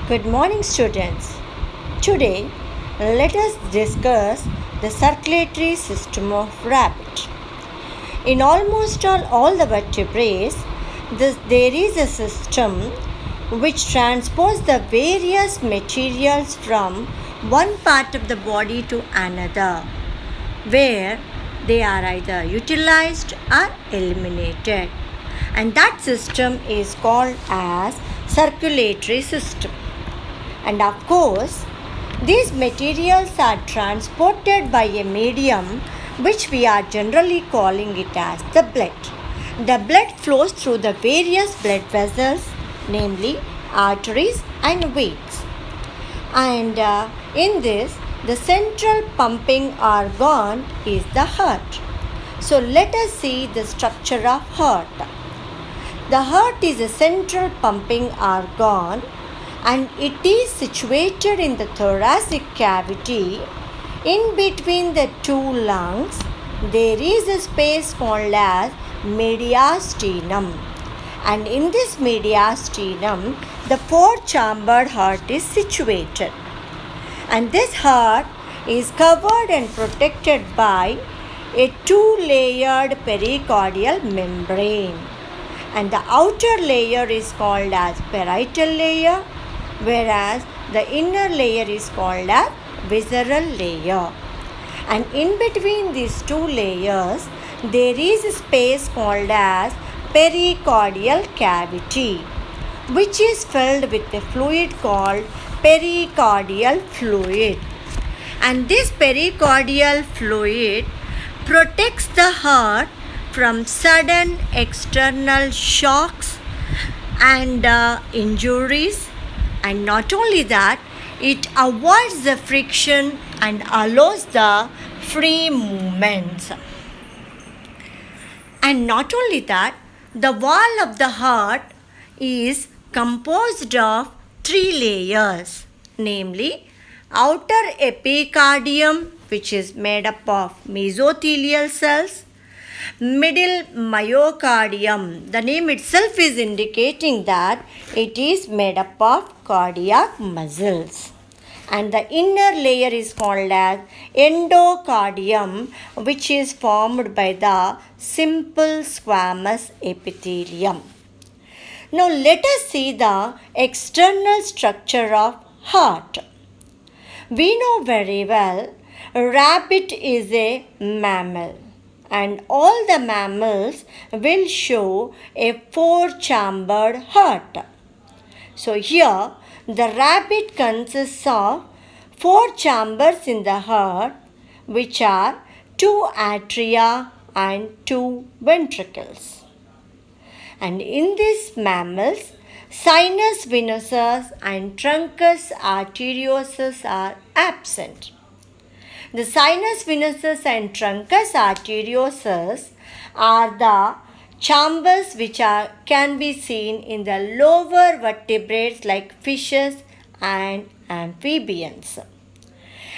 Good morning, students. Today, let us discuss the circulatory system of rabbit. In almost all the vertebrates, there is a system which transports the various materials from one part of the body to another, where they are either utilized or eliminated. And that system is called as circulatory system. And of course, these materials are transported by a medium which we are generally calling it as the blood. The blood flows through the various blood vessels, namely arteries and veins. And in this, the central pumping organ is the heart. So let us see the structure of heart. The heart is a central pumping organ and it is situated in the thoracic cavity. In between the two lungs, there is a space called as mediastinum. And in this mediastinum, the four-chambered heart is situated. And this heart is covered and protected by a two-layered pericardial membrane. And the outer layer is called as parietal layer, whereas the inner layer is called as visceral layer. And in between these two layers, there is a space called as pericardial cavity, which is filled with a fluid called pericardial fluid. And this pericardial fluid protects the heart from sudden external shocks and injuries. And not only that, it avoids the friction and allows the free movements. And not only that, the wall of the heart is composed of three layers, namely outer epicardium, which is made up of mesothelial cells, middle myocardium. The name itself is indicating that it is made up of cardiac muscles. And the inner layer is called as endocardium, which is formed by the simple squamous epithelium. Now let us see the external structure of heart. We know very well rabbit is a mammal. And all the mammals will show a four-chambered heart. So here the rabbit consists of four chambers in the heart, which are two atria and two ventricles. And in these mammals, sinus venosus and truncus arteriosus are absent. The sinus venosus and truncus arteriosus are the chambers which can be seen in the lower vertebrates like fishes and amphibians.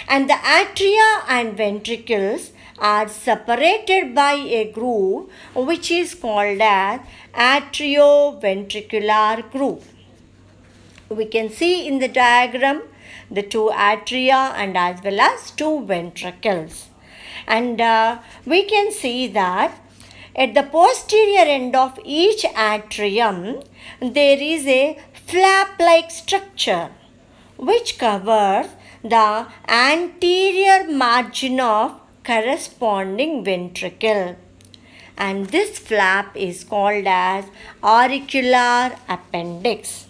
And the atria and ventricles are separated by a groove which is called as atrioventricular groove. We can see in the diagram the two atria and as well as two ventricles. And we can see that at the posterior end of each atrium, there is a flap-like structure which covers the anterior margin of corresponding ventricle. And this flap is called as auricular appendix.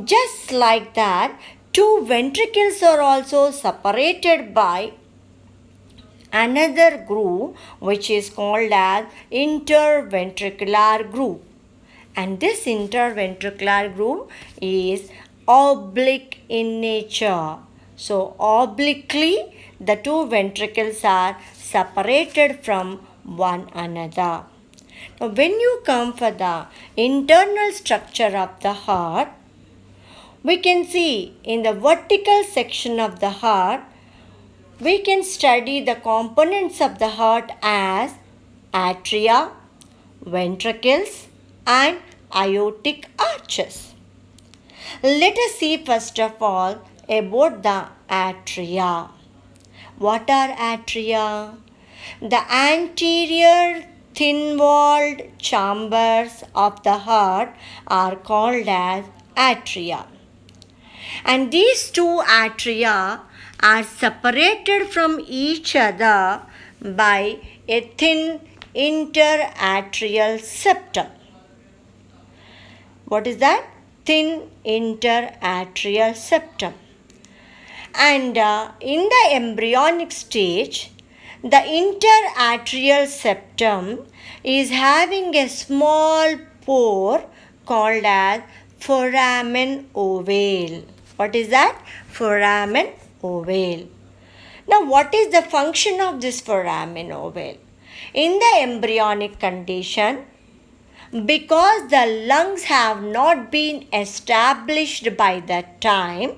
Just like that, two ventricles are also separated by another groove which is called as interventricular groove. And this interventricular groove is oblique in nature. So obliquely the two ventricles are separated from one another. Now when you come for the internal structure of the heart, we can see in the vertical section of the heart, we can study the components of the heart as atria, ventricles and aortic arches. Let us see first of all about the atria. What are atria? The anterior thin-walled chambers of the heart are called as atria. And these two atria are separated from each other by a thin interatrial septum. What is that? Thin interatrial septum. And in the embryonic stage, the interatrial septum is having a small pore called as foramen ovale. What is that? Foramen ovale. Now, what is the function of this foramen ovale? In the embryonic condition, because the lungs have not been established by that time,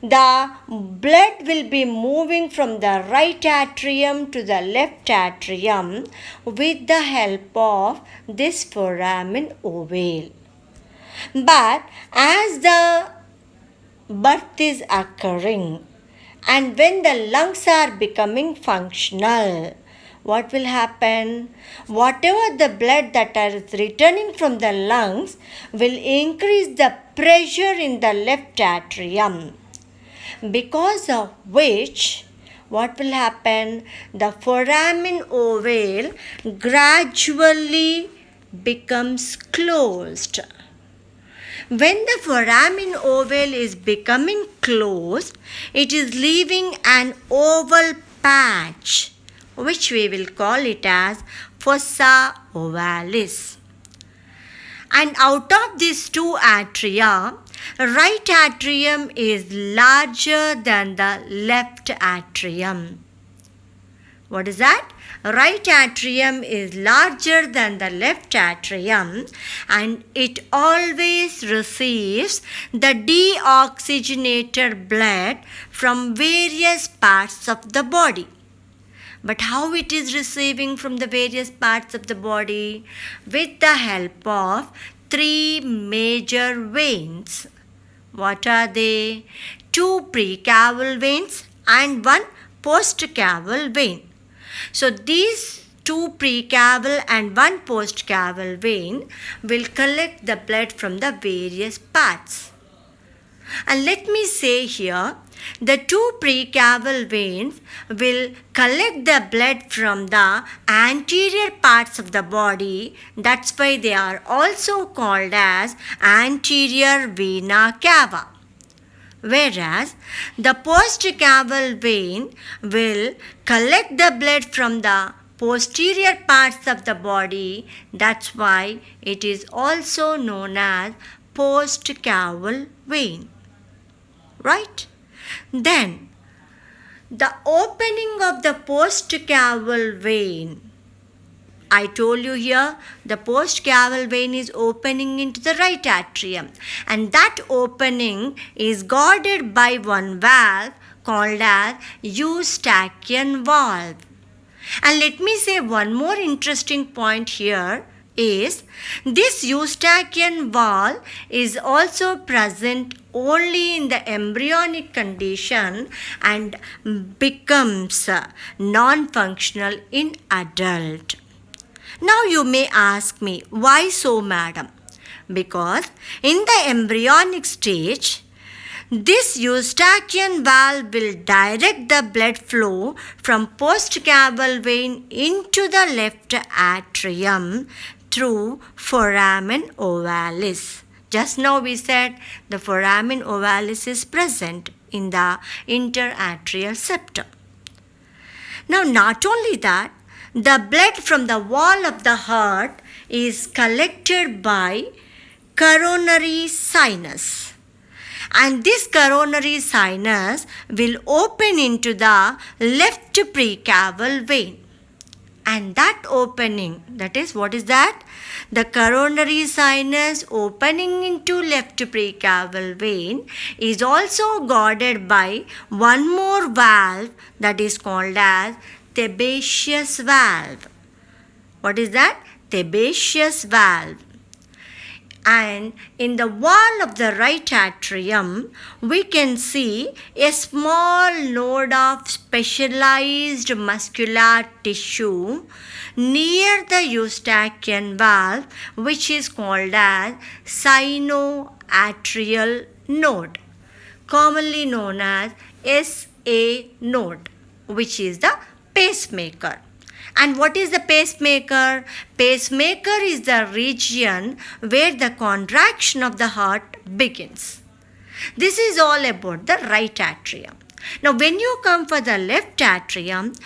the blood will be moving from the right atrium to the left atrium with the help of this foramen ovale. But as the birth is occurring and when the lungs are becoming functional, what will happen? Whatever the blood that is returning from the lungs will increase the pressure in the left atrium, because of which what will happen? The foramen ovale gradually becomes closed. When the foramen ovale is becoming closed, it is leaving an oval patch, which we will call it as fossa ovalis. And out of these two atria, right atrium is larger than the left atrium. What is that? Right atrium is larger than the left atrium, and it always receives the deoxygenated blood from various parts of the body. But how it is receiving from the various parts of the body? With the help of three major veins. What are they? Two precaval veins and one postcaval vein. So these two precaval and one postcaval vein will collect the blood from the various parts. And let me say here, the two precaval veins will collect the blood from the anterior parts of the body. That's why they are also called as anterior vena cava. Whereas the postcaval vein will collect the blood from the posterior parts of the body. That's why it is also known as postcaval vein. Right? Then, the opening of the postcaval vein. I told you here, the postcaval vein is opening into the right atrium, and that opening is guarded by one valve called as Eustachian valve. And let me say one more interesting point here is this Eustachian valve is also present only in the embryonic condition and becomes non-functional in adult. Now you may ask me, why so, madam? Because in the embryonic stage, this Eustachian valve will direct the blood flow from postcaval vein into the left atrium through foramen ovalis. Just now we said the foramen ovalis is present in the interatrial septum. Now not only that, the blood from the wall of the heart is collected by coronary sinus. And this coronary sinus will open into the left precaval vein. And that opening, that is, what is that? The coronary sinus opening into left precaval vein is also guarded by one more valve that is called as Thebaceous valve. What is that? Thebaceous valve. And in the wall of the right atrium, we can see a small node of specialized muscular tissue near the Eustachian valve, which is called as sinoatrial node, commonly known as SA node, which is the pacemaker. And what is the pacemaker? Pacemaker is the region where the contraction of the heart begins. This is all about the right atrium. Now, when you come for the left atrium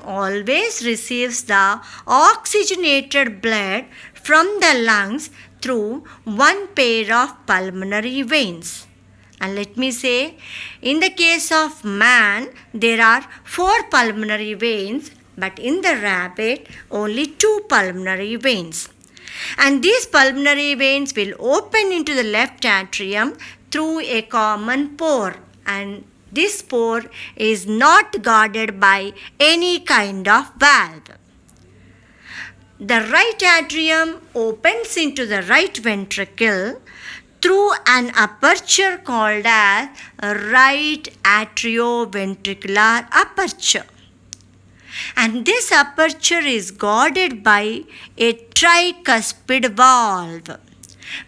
always receives the oxygenated blood from the lungs through one pair of pulmonary veins. And let me say, in the case of man, there are 4 pulmonary veins, but in the rabbit, only 2 pulmonary veins. And these pulmonary veins will open into the left atrium through a common pore, and this pore is not guarded by any kind of valve. The right atrium opens into the right ventricle through an aperture called as right atrioventricular aperture. And this aperture is guarded by a tricuspid valve,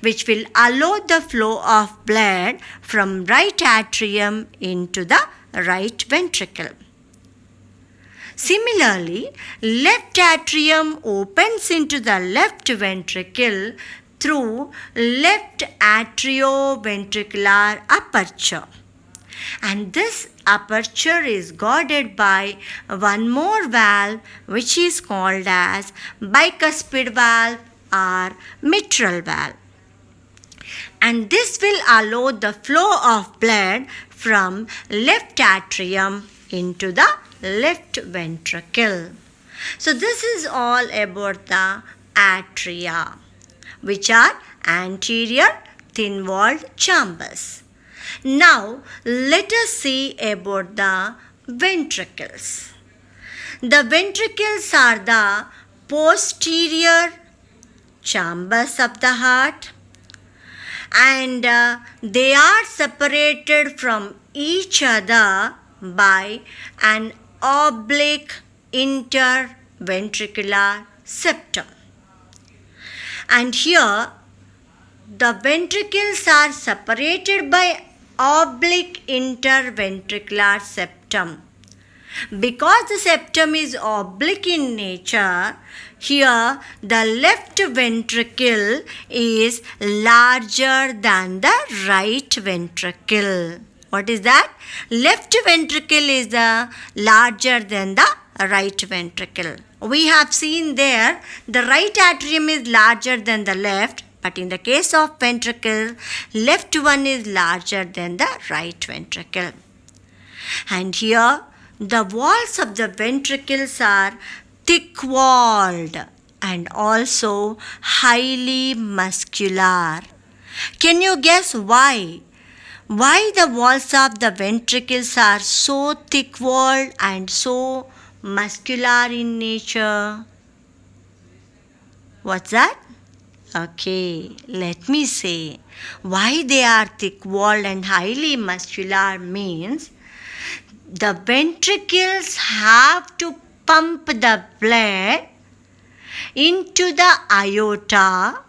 which will allow the flow of blood from right atrium into the right ventricle. Similarly, left atrium opens into the left ventricle through left atrioventricular aperture. And this aperture is guarded by one more valve, which is called as bicuspid valve or mitral valve. And this will allow the flow of blood from left atrium into the left ventricle. So this is all about the atria, which are anterior thin-walled chambers. Now, let us see about the ventricles. The ventricles are the posterior chambers of the heart, and they are separated from each other by an oblique interventricular septum. And here, the ventricles are separated by oblique interventricular septum. Because the septum is oblique in nature, here the left ventricle is larger than the right ventricle. What is that? Left ventricle is larger than the right ventricle. We have seen there the right atrium is larger than the left, but in the case of ventricle, left one is larger than the right ventricle. And here, the walls of the ventricles are thick-walled and also highly muscular. Can you guess why? Why the walls of the ventricles are so thick-walled and so muscular in nature? What's that? Okay, let me say. Why they are thick-walled and highly muscular means the ventricles have to pump the blood into the aorta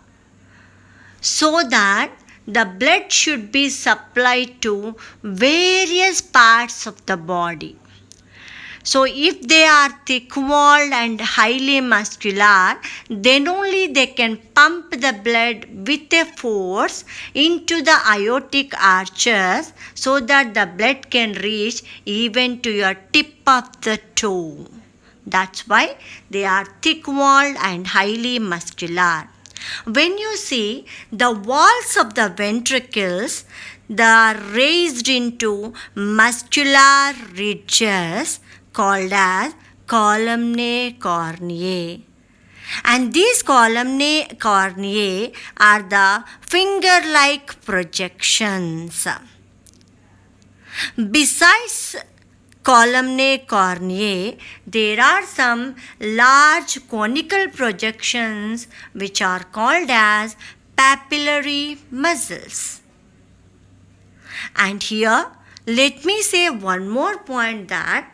so that the blood should be supplied to various parts of the body. So if they are thick-walled and highly muscular, then only they can pump the blood with a force into the aortic arches so that the blood can reach even to your tip of the toe. That's why they are thick-walled and highly muscular. When you see the walls of the ventricles, they are raised into muscular ridges called as columnae corneae. And these columnae corneae are the finger-like projections. Besides columnae corneae, there are some large conical projections which are called as papillary muscles. And here, let me say one more point that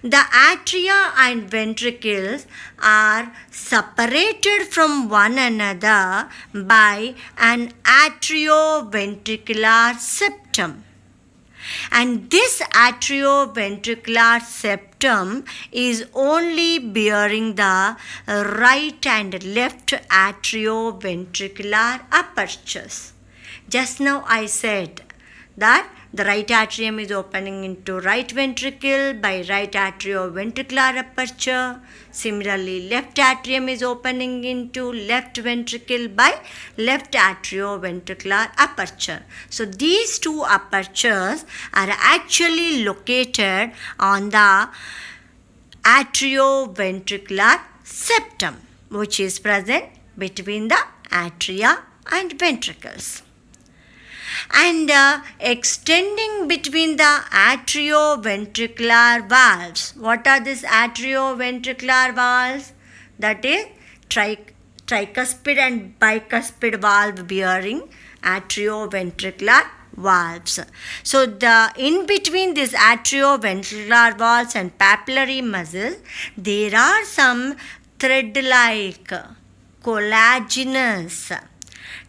the atria and ventricles are separated from one another by an atrioventricular septum. And this atrioventricular septum is only bearing the right and left atrioventricular apertures. Just now I said that the right atrium is opening into right ventricle by right atrioventricular aperture. Similarly, left atrium is opening into left ventricle by left atrioventricular aperture. So these two apertures are actually located on the atrioventricular septum, which is present between the atria and ventricles. And extending between the atrioventricular valves. What are these atrioventricular valves? That is tricuspid and bicuspid valve bearing atrioventricular valves. So the in between these atrioventricular valves and papillary muscles, there are some thread-like collagenous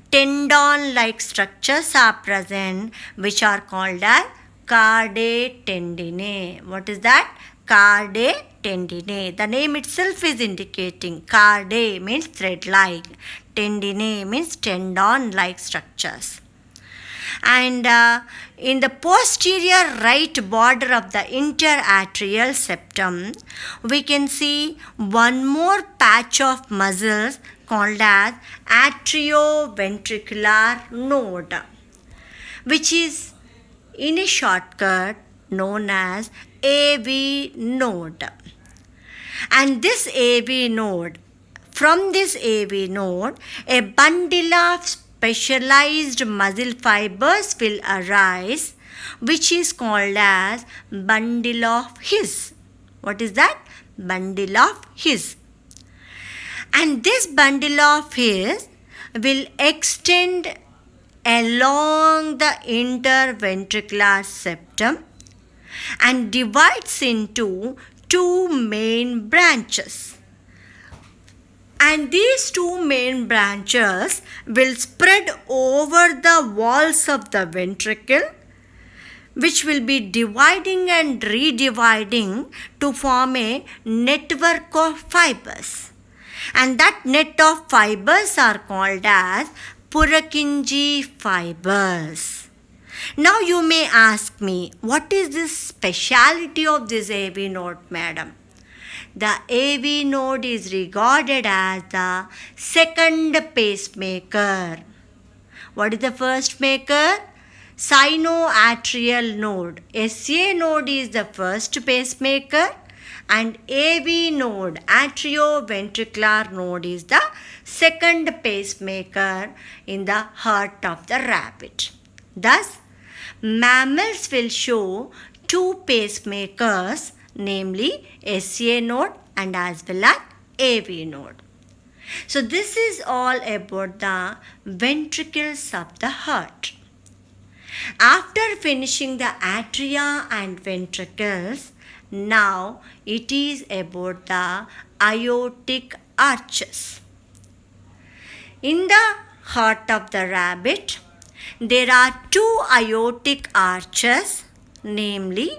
tendon-like structures are present which are called as cardae tendinae. What is that? Cardae tendinae. The name itself is indicating. Cardae means thread-like. Tendinae means tendon-like structures. And in the posterior right border of the interatrial septum, we can see one more patch of muscles called as atrioventricular node, which is in a shortcut known as AV node. And this AV node, from this AV node, a bundle of specialized muscle fibers will arise, which is called as bundle of His. What is that? Bundle of His. And this bundle of His will extend along the interventricular septum and divides into two main branches. And these two main branches will spread over the walls of the ventricle, which will be dividing and redividing to form a network of fibers. And that net of fibers are called as Purkinje fibers. Now you may ask me, what is this speciality of this AV node, madam? The AV node is regarded as the second pacemaker. What is the first maker? Sinoatrial node. SA node is the first pacemaker and AV node, atrioventricular node, is the second pacemaker in the heart of the rabbit. Thus, mammals will show two pacemakers, namely SA node and as well as AV node. So this is all about the ventricles of the heart. After finishing the atria and ventricles, now it is about the aortic arches. In the heart of the rabbit, there are two aortic arches, namely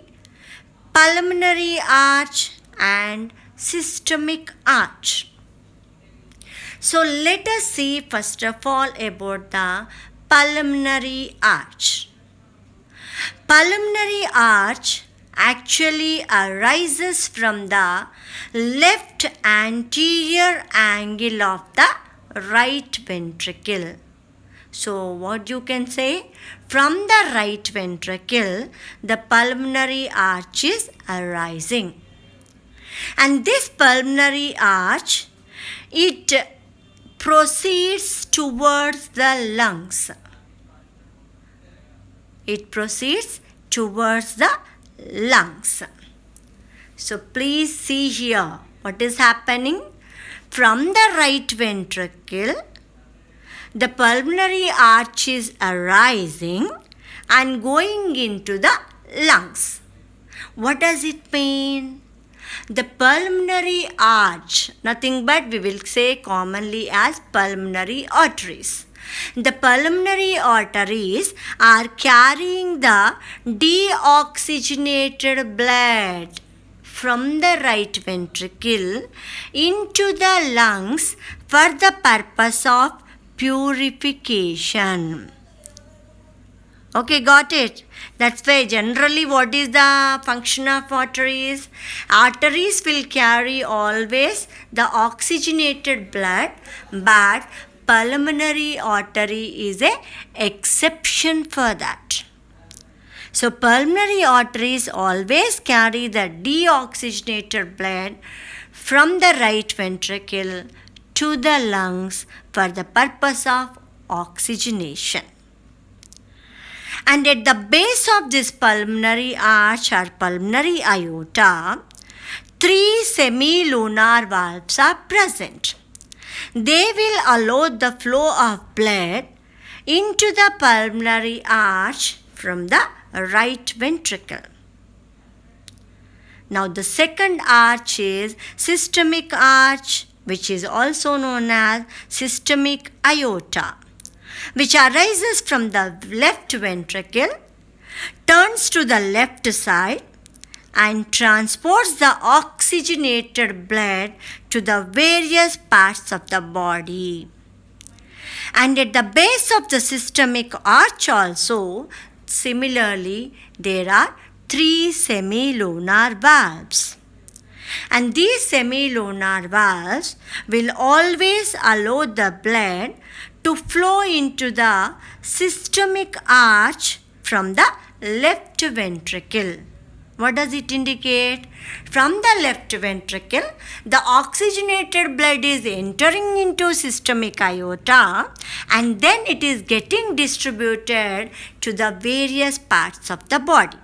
pulmonary arch and systemic arch. So let us see first of all about the pulmonary arch. Pulmonary arch actually arises from the left anterior angle of the right ventricle. So what you can say? From the right ventricle, the pulmonary arch is arising. And this pulmonary arch, it proceeds towards the lungs. It proceeds towards the lungs. So please see here what is happening. From the right ventricle, the pulmonary arch is arising and going into the lungs. What does it mean? The pulmonary arch, nothing but we will say commonly as pulmonary arteries. The pulmonary arteries are carrying the deoxygenated blood from the right ventricle into the lungs for the purpose of purification. Okay, got it. That's why generally what is the function of arteries? Arteries will carry always the oxygenated blood, but pulmonary artery is a exception for that. So pulmonary arteries always carry the deoxygenated blood from the right ventricle to the lungs for the purpose of oxygenation. And at the base of this pulmonary arch or pulmonary aorta, 3 semilunar valves are present. They will allow the flow of blood into the pulmonary arch from the right ventricle. Now the second arch is systemic arch, which is also known as systemic aorta, which arises from the left ventricle, turns to the left side, and transports the oxygenated blood to the various parts of the body. And at the base of the systemic arch also, similarly, there are 3 semilunar valves. And these semilunar valves will always allow the blood to flow into the systemic arch from the left ventricle. What does it indicate? From the left ventricle, the oxygenated blood is entering into systemic aorta and then it is getting distributed to the various parts of the body.